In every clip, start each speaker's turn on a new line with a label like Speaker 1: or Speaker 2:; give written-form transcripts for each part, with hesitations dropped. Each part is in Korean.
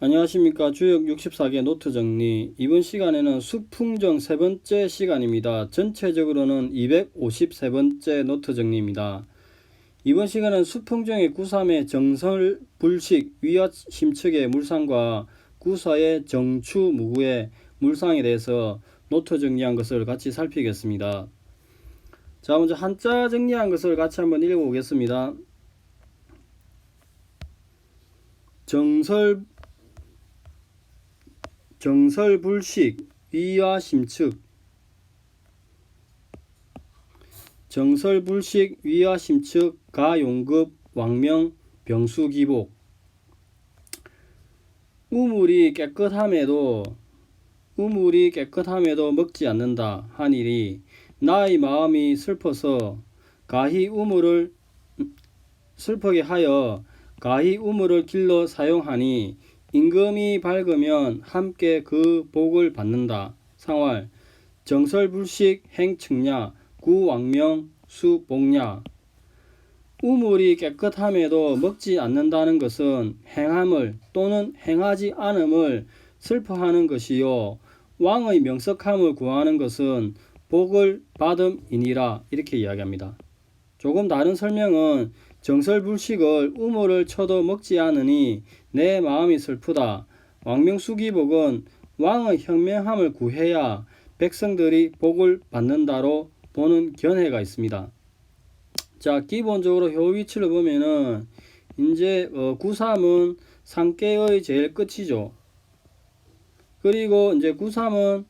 Speaker 1: 안녕하십니까. 주역 64개 노트 정리. 이번 시간에는 수풍정 세 번째 시간입니다. 전체적으로는 253번째 노트 정리입니다. 이번 시간은 수풍정의 구삼의 정설, 불식, 위와 심측의 물상과 구사의 정추, 무구의 물상에 대해서 노트 정리한 것을 같이 살피겠습니다. 자, 먼저 한자 정리한 것을 같이 한번 읽어보겠습니다. 정설불식, 위와 심측. 정설불식, 위와 심측, 가용급, 왕명, 병수기복. 우물이 깨끗함에도 먹지 않는다 하니리 나의 마음이 슬퍼서 슬프게 하여 가히 우물을 길러 사용하니 임금이 밝으면 함께 그 복을 받는다. 상활 정설불식 행측냐 구왕명 수복냐. 우물이 깨끗함에도 먹지 않는다는 것은 행함을 또는 행하지 않음을 슬퍼하는 것이요 왕의 명석함을 구하는 것은 복을 받음이니라. 이렇게 이야기합니다. 조금 다른 설명은 정설불식을 우물을 쳐도 먹지 않으니 내 마음이 슬프다. 왕명수기복은 왕의 현명함을 구해야 백성들이 복을 받는다로 보는 견해가 있습니다. 자, 기본적으로 효 위치를 보면은 이제 구삼은 상계의 제일 끝이죠. 그리고 이제 구삼은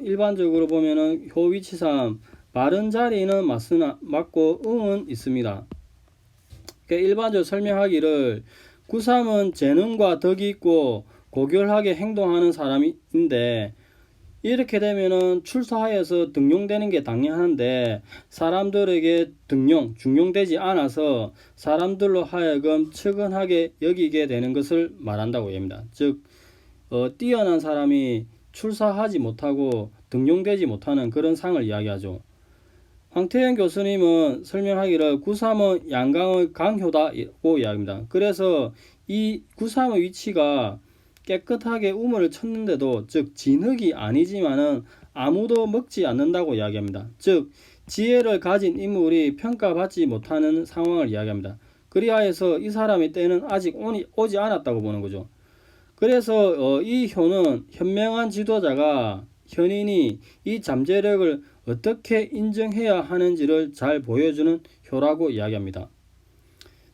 Speaker 1: 일반적으로 보면은 효 위치상 바른 자리는 맞고 응은 있습니다. 그러니까 일반적으로 설명하기를 구삼은 재능과 덕이 있고 고결하게 행동하는 사람인데 이렇게 되면은 출사하여서 등용되는 게 당연한데 사람들에게 중용되지 않아서 사람들로 하여금 측은하게 여기게 되는 것을 말한다고 합니다. 즉 뛰어난 사람이 출사하지 못하고 등용되지 못하는 그런 상을 이야기하죠. 황태현 교수님은 설명하기를 구삼은 양강의 강효다고 이야기합니다. 그래서 이 구삼의 위치가 깨끗하게 우물을 쳤는데도 즉 진흙이 아니지만은 아무도 먹지 않는다고 이야기합니다. 즉 지혜를 가진 인물이 평가받지 못하는 상황을 이야기합니다. 그리하여서 이 사람의 때는 아직 오지 않았다고 보는 거죠. 그래서 이 효는 현명한 지도자가 현인이 이 잠재력을 어떻게 인정해야 하는지를 잘 보여주는 효라고 이야기합니다.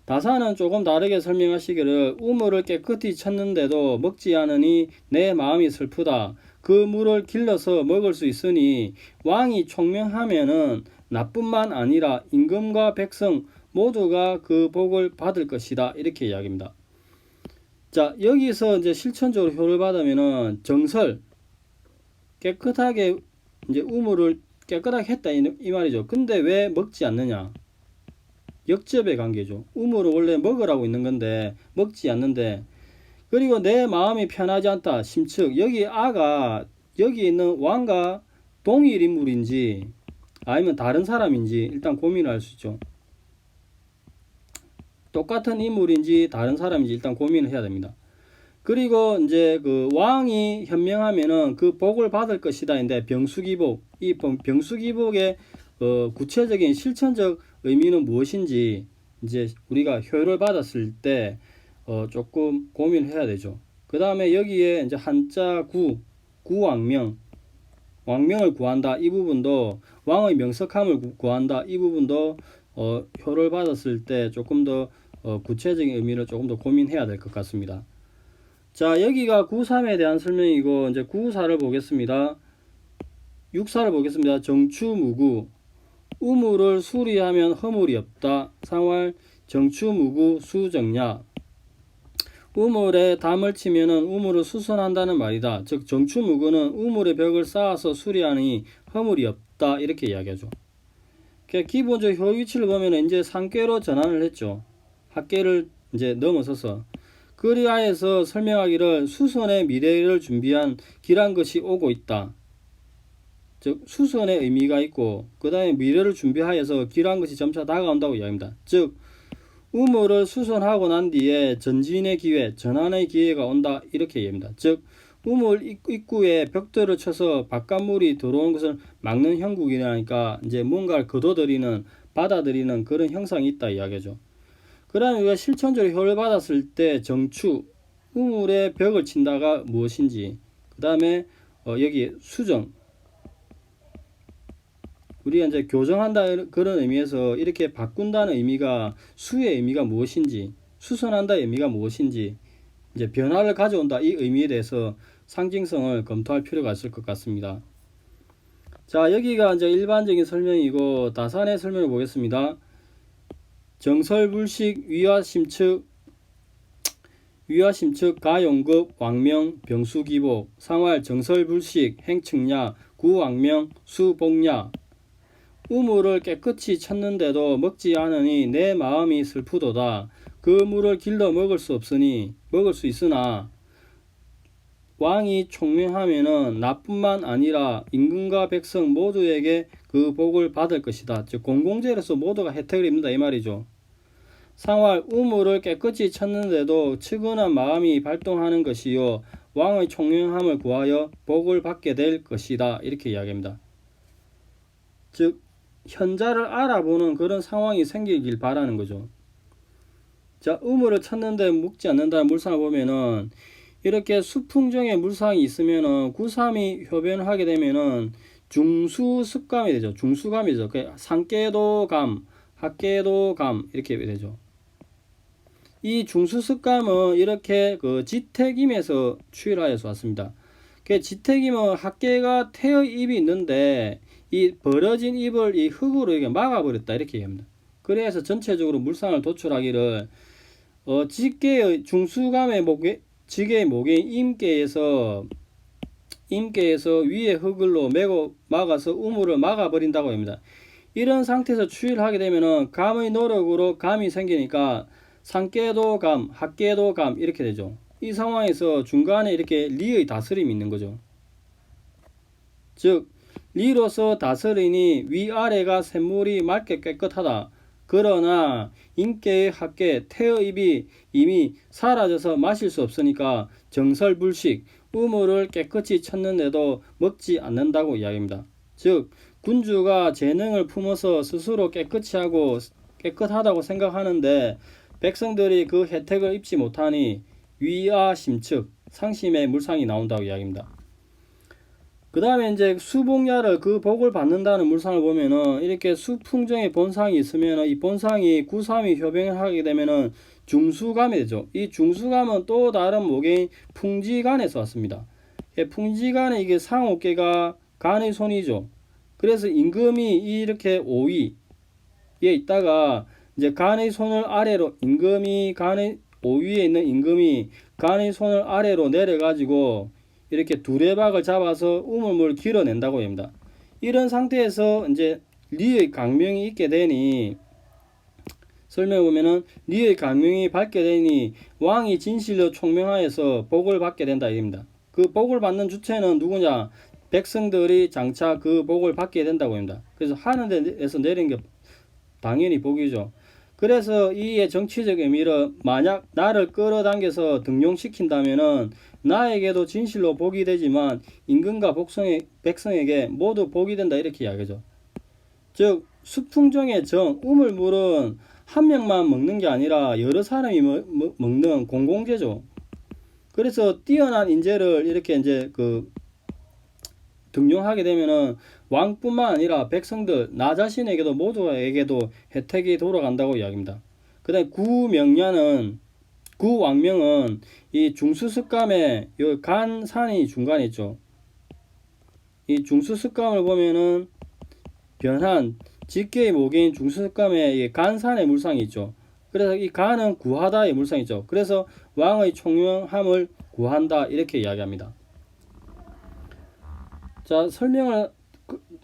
Speaker 1: 다사는 조금 다르게 설명하시기를 우물을 깨끗이 쳤는데도 먹지 않으니 내 마음이 슬프다. 그 물을 길러서 먹을 수 있으니 왕이 총명하면은 나뿐만 아니라 임금과 백성 모두가 그 복을 받을 것이다. 이렇게 이야기합니다. 자, 여기서 이제 실천적으로 효를 받으면은 정설 깨끗하게 이제 우물을 깨끗하게 했다 이 말이죠. 근데 왜 먹지 않느냐? 역접의 관계죠. 우물을 원래 먹으라고 있는 건데 먹지 않는데 그리고 내 마음이 편하지 않다. 심측 여기 있는 왕과 동일 인물인지 아니면 다른 사람인지 일단 고민을 할 수 있죠. 똑같은 인물인지 다른 사람인지 일단 고민을 해야 됩니다. 그리고 이제 그 왕이 현명하면은 그 복을 받을 것이다인데 병수기복, 이 병수기복의 구체적인 실천적 의미는 무엇인지 이제 우리가 효를 받았을 때 조금 고민을 해야 되죠. 그 다음에 여기에 이제 한자 구왕명, 왕명을 구한다 이 부분도 왕의 명석함을 구한다 이 부분도 효를 받았을 때 조금 더 구체적인 의미를 조금 더 고민해야 될 것 같습니다. 자, 여기가 9.3에 대한 설명이고 이제 9.4를 보겠습니다. 6.4를 보겠습니다. 정추무구 우물을 수리하면 허물이 없다. 상활 정추무구 수정야. 우물에 담을 치면은 우물을 수선한다는 말이다. 즉 정추무구는 우물의 벽을 쌓아서 수리하니 허물이 없다. 이렇게 이야기하죠. 기본적 효 위치를 보면 이제 상계로 전환을 했죠. 학계를 이제 넘어서서 그리하여서 설명하기를 수선의 미래를 준비한 길한 것이 오고 있다. 즉 수선의 의미가 있고 그 다음에 미래를 준비하여서 길한 것이 점차 다가온다고 이야기합니다. 즉 우물을 수선하고 난 뒤에 전진의 기회, 전환의 기회가 온다 이렇게 얘기합니다. 즉 우물 입구에 벽돌을 쳐서 바깥물이 들어오는 것을 막는 형국이라니까 이제 뭔가를 거둬들이는 받아들이는 그런 형상이 있다 이야기죠. 그러면 우리가 실천적으로 효를 받았을 때 정추, 우물에 벽을 친다가 무엇인지, 그 다음에 여기 수정, 우리가 이제 교정한다 그런 의미에서 이렇게 바꾼다는 의미가 수의 의미가 무엇인지, 수선한다 의미가 무엇인지, 이제 변화를 가져온다 이 의미에 대해서 상징성을 검토할 필요가 있을 것 같습니다. 자, 여기가 이제 일반적인 설명이고 다산의 설명을 보겠습니다. 정설불식 위화심측 가용급 왕명 병수기복 상활 정설불식 행측야 구왕명 수복야 우물을 깨끗이 쳤는데도 먹지 않으니 내 마음이 슬프도다. 그 물을 길러 먹을 수 있으나 왕이 총명하면은 나뿐만 아니라 임금과 백성 모두에게 그 복을 받을 것이다. 즉 공공재로서 모두가 혜택을 입는다 이 말이죠. 상활 우물을 깨끗이 쳤는데도 측은한 마음이 발동하는 것이요 왕의 총명함을 구하여 복을 받게 될 것이다 이렇게 이야기합니다. 즉 현자를 알아보는 그런 상황이 생기길 바라는 거죠. 자, 우물을 쳤는데 묵지 않는다는 물상을 보면은 이렇게 수풍정에 물상이 있으면은 구삼이 효변을 하게 되면은 중수습감이 되죠. 중수감이죠. 상계도감, 학계도감 이렇게 되죠. 이 중수습감은 이렇게 그 지택임에서 추일하여서 왔습니다. 지택임은 학계가 태의 입이 있는데 이 벌어진 입을 이 흙으로 이렇게 막아버렸다 이렇게 얘기합니다. 그래서 전체적으로 물상을 도출하기를 직계의 중수감의 직의 목인 임계에서 위에 흙을로 메고 막아서 우물을 막아버린다고 합니다. 이런 상태에서 추일하게 되면은 감의 노력으로 감이 생기니까 상계도감, 학계도감 이렇게 되죠. 이 상황에서 중간에 이렇게 리의 다스림이 있는 거죠. 즉 리로서 다스리니 위아래가 샘물이 맑게 깨끗하다. 그러나 인계의 학계 태의 입이 이미 사라져서 마실 수 없으니까 정설불식 우물을 깨끗이 쳤는데도 먹지 않는다고 이야기합니다. 즉 군주가 재능을 품어서 스스로 깨끗하다고 생각하는데 백성들이 그 혜택을 입지 못하니 위아심측 상심의 물상이 나온다고 이야기합니다. 그 다음에 이제 수복야를 그 복을 받는다는 물상을 보면은 이렇게 수풍정의 본상이 있으면은 이 본상이 구삼이 효병을 하게 되면은 중수감이 되죠. 이 중수감은 또 다른 목인 풍지간에서 왔습니다. 풍지간에 이게 상옥계가 간의 손이죠. 그래서 임금이 이렇게 5위에 있다가 이제 간의 손을 아래로 임금이 간의 5위에 있는 임금이 간의 손을 아래로 내려가지고 이렇게 두레박을 잡아서 우물물을 길어낸다고 합니다. 이런 상태에서 이제 리의 강명이 있게 되니 설명해 보면은 리의 강명이 밝게 되니 왕이 진실로 총명하여서 복을 받게 된다 입니다. 그 복을 받는 주체는 누구냐? 백성들이 장차 그 복을 받게 된다고 합니다. 그래서 하늘에서 내린 게 당연히 복이죠. 그래서 이의 정치적 의미를 만약 나를 끌어당겨서 등용시킨다면은 나에게도 진실로 복이 되지만 임금과 백성에게 모두 복이 된다 이렇게 이야기하죠. 즉 수풍정의 우물물은 한 명만 먹는 게 아니라 여러 사람이 먹는 공공재죠. 그래서 뛰어난 인재를 이렇게 이제 등용하게 되면은 왕뿐만 아니라 백성들 나 자신에게도 모두에게도 혜택이 돌아간다고 이야기합니다. 그 다음에 구왕명은 이 중수습감에 요 간산이 중간에 있죠. 이 중수습감을 보면은 변한 직계의 목인 중수습감에 간산의 물상이 있죠. 그래서 이 간은 구하다의 물상이 있죠. 그래서 왕의 총명함을 구한다 이렇게 이야기합니다. 자,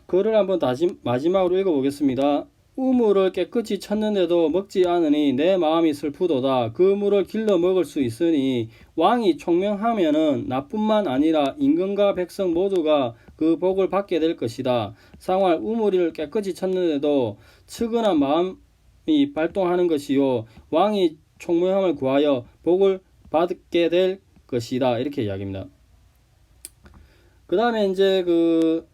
Speaker 1: 글을 한번 다시 마지막으로 읽어보겠습니다. 우물을 깨끗이 쳤는데도 먹지 않으니 내 마음이 슬프도다. 그 물을 길러 먹을 수 있으니 왕이 총명하면은 나뿐만 아니라 임금과 백성 모두가 그 복을 받게 될 것이다. 상활 우물을 깨끗이 쳤는데도 측은한 발동하는 것이요 왕이 총명함을 구하여 복을 받게 될 것이다 이렇게 이야기합니다. 그 다음에 이제 그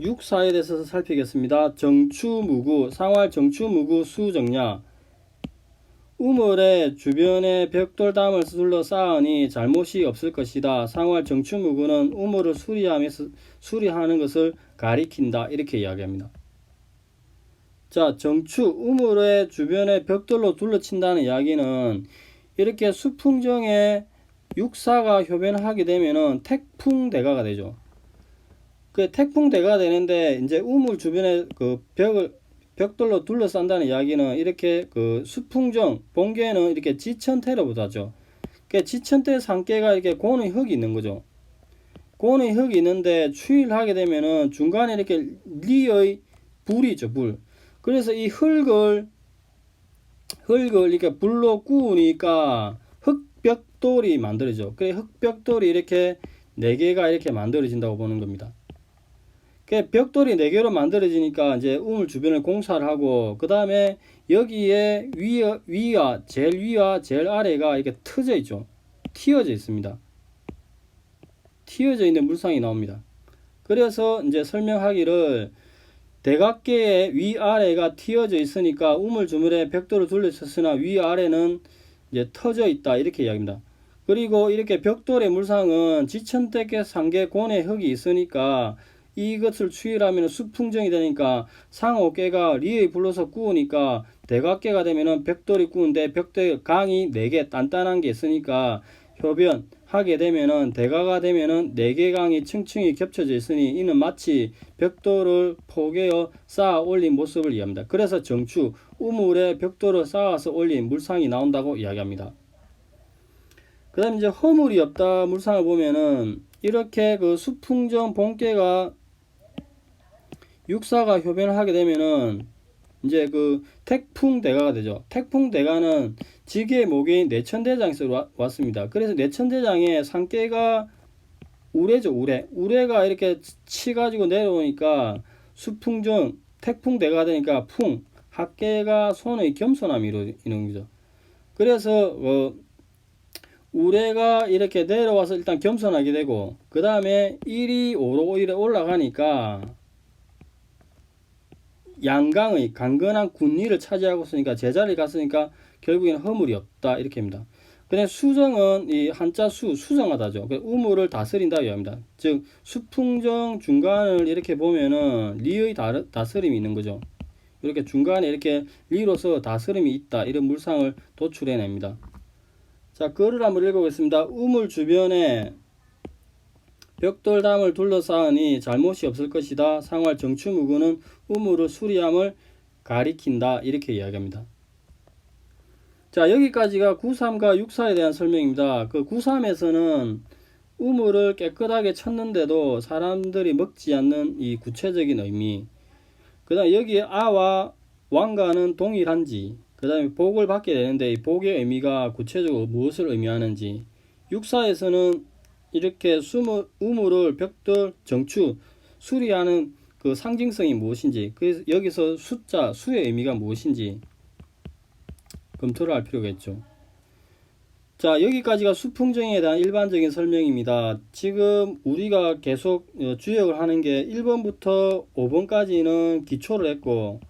Speaker 1: 육사에 대해서 살피겠습니다. 정추무구 상활 정추무구 수정야 우물의 주변에 벽돌담을 둘러싸으니 잘못이 없을 것이다. 상활 정추무구는 우물을 수리하는 것을 가리킨다 이렇게 이야기합니다. 자, 정추 우물의 주변에 벽돌로 둘러친다는 이야기는 이렇게 수풍정에 육사가 효변하게 되면은 태풍대가가 되죠. 그 태풍대가 되는데 이제 우물 주변에 그 벽돌로 둘러싼다는 이야기는 이렇게 그 수풍정 본계는 이렇게 지천태로 보다죠. 그 지천태 상계가 이렇게 고는 흙이 있는 거죠. 고는 흙이 있는데 추위를 하게 되면은 중간에 이렇게 리의 불이죠, 불. 그래서 이 흙을 이렇게 불로 구우니까 흙벽돌이 만들어져. 그래 흙벽돌이 이렇게 4개가 이렇게 만들어진다고 보는 겁니다. 벽돌이 4개로 만들어지니까 이제 우물 주변을 공사를 하고 그 다음에 여기에 위와 제일 아래가 이렇게 트져 있죠. 튀어져 있습니다. 튀어져 있는 물상이 나옵니다. 그래서 이제 설명하기를 대각계의 위아래가 튀어져 있으니까 우물 주변에 벽돌을 둘러쳤으나 위아래는 이제 터져 있다 이렇게 이야기합니다. 그리고 이렇게 벽돌의 물상은 지천대계 상계 고내 흙이 있으니까 이것을 추일하면 수풍정이 되니까 상옥계가 리의 불러서 구우니까 대각계가 되면은 벽돌이 구운데 벽돌 강이 4개 단단한 게 있으니까 효변하게 되면은 대가가 되면은 4개 강이 층층이 겹쳐져 있으니 이는 마치 벽돌을 포개어 쌓아 올린 모습을 이해합니다. 그래서 정추 우물에 벽돌을 쌓아서 올린 물상이 나온다고 이야기합니다. 그 다음에 이제 허물이 없다 물상을 보면은 이렇게 그 수풍정 본계가 육사가 효변을 하게 되면은 이제 그 태풍대가가 되죠. 태풍대가는 지계 모계인 내천대장에서 왔습니다. 그래서 내천대장에 상계가 우레죠, 우레가 이렇게 치가지고 내려오니까 수풍정 태풍대가 되니까 합계가 손의 겸손함이 이루어지는 거죠. 그래서 우레가 이렇게 내려와서 일단 겸손하게 되고 그 다음에 1이 5로 오히려 올라가니까 양강의 강건한 군리를 차지하고 있으니까 제자리에 갔으니까 결국에는 허물이 없다 이렇게 합니다. 근데 수정은 이 한자 수정하다죠. 우물을 다스린다 이야기합니다. 즉 수풍정 중간을 이렇게 보면은 리의 다스림이 있는 거죠. 이렇게 중간에 이렇게 리로서 다스림이 있다 이런 물상을 도출해냅니다. 자, 글을 한번 읽어보겠습니다. 우물 주변에 벽돌담을 둘러싸으니 잘못이 없을 것이다. 상활 정추무구는 우물을 수리함을 가리킨다 이렇게 이야기합니다. 자, 여기까지가 93과 64에 대한 설명입니다. 그 93에서는 우물을 깨끗하게 쳤는데도 사람들이 먹지 않는 이 구체적인 의미, 그 다음 여기에 아와 왕과는 동일한지, 그 다음에 복을 받게 되는데 이 복의 의미가 구체적으로 무엇을 의미하는지, 64에서는 이렇게 우물을 벽돌 정추 수리하는 그 상징성이 무엇인지, 그래서 여기서 숫자 수의 의미가 무엇인지 검토를 할 필요가 있죠. 자, 여기까지가 수풍정에 대한 일반적인 설명입니다. 지금 우리가 계속 주역을 하는 게 1번부터 5번까지는 기초를 했고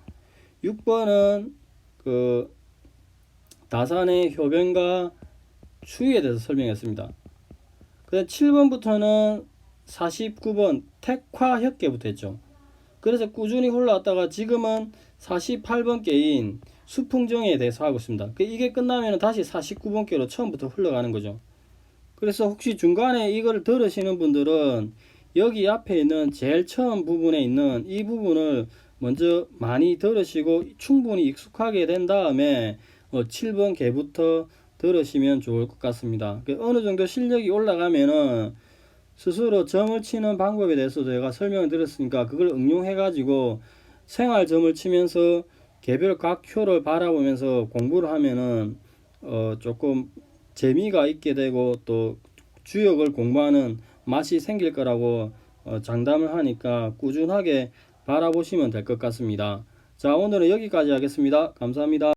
Speaker 1: 6번은 그 다산의 효변과 추위에 대해서 설명했습니다. 그 다음 7번부터는 49번 택화협계부터 했죠. 그래서 꾸준히 올라왔다가 지금은 48번께인 수풍정에 대해서 하고 있습니다. 이게 끝나면 다시 49번께로 처음부터 흘러가는 거죠. 그래서 혹시 중간에 이걸 들으시는 분들은 여기 앞에 있는 제일 처음 부분에 있는 이 부분을 먼저 많이 들으시고 충분히 익숙하게 된 다음에 7번 개부터 들으시면 좋을 것 같습니다. 어느 정도 실력이 올라가면은 스스로 점을 치는 방법에 대해서 제가 설명을 드렸으니까 그걸 응용해 가지고 생활점을 치면서 개별 각 효를 바라보면서 공부를 하면은 조금 재미가 있게 되고 또 주역을 공부하는 맛이 생길 거라고 장담을 하니까 꾸준하게 바라보시면 될 것 같습니다. 자, 오늘은 여기까지 하겠습니다. 감사합니다.